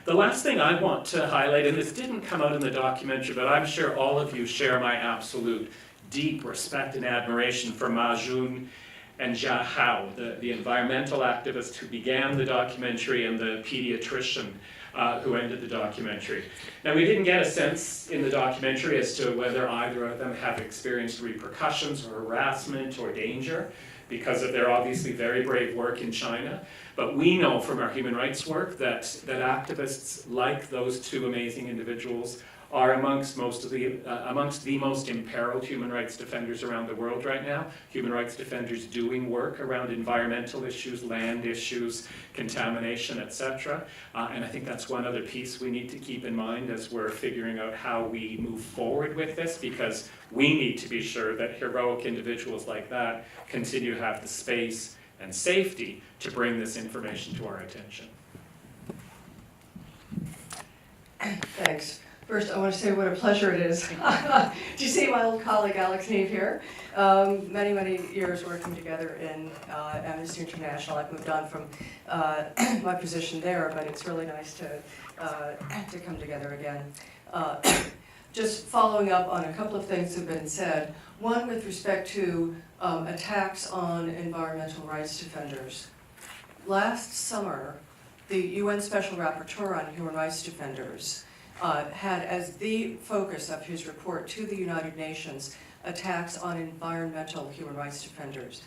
The last thing I want to highlight, and this didn't come out in the documentary, but I'm sure all of you share my absolute deep respect and admiration for Ma Jun and Jia Hao, the environmental activist who began the documentary and the pediatrician who ended the documentary. Now, we didn't get a sense in the documentary as to whether either of them have experienced repercussions or harassment or danger because of their obviously very brave work in China. But we know from our human rights work that activists like those two amazing individuals are amongst the most imperiled human rights defenders around the world right now. Human rights defenders doing work around environmental issues, land issues, contamination, etc. And I think that's one other piece we need to keep in mind as we're figuring out how we move forward with this, because we need to be sure that heroic individuals like that continue to have the space and safety to bring this information to our attention. Thanks. First, I want to say what a pleasure it is. Do you see my old colleague Alex Neve here? Many, many years working together in Amnesty International. I've moved on from my position there, but it's really nice to come together again. Just following up on a couple of things that have been said. One with respect to attacks on environmental rights defenders. Last summer, the UN Special Rapporteur on Human Rights Defenders had as the focus of his report to the United Nations attacks on environmental human rights defenders.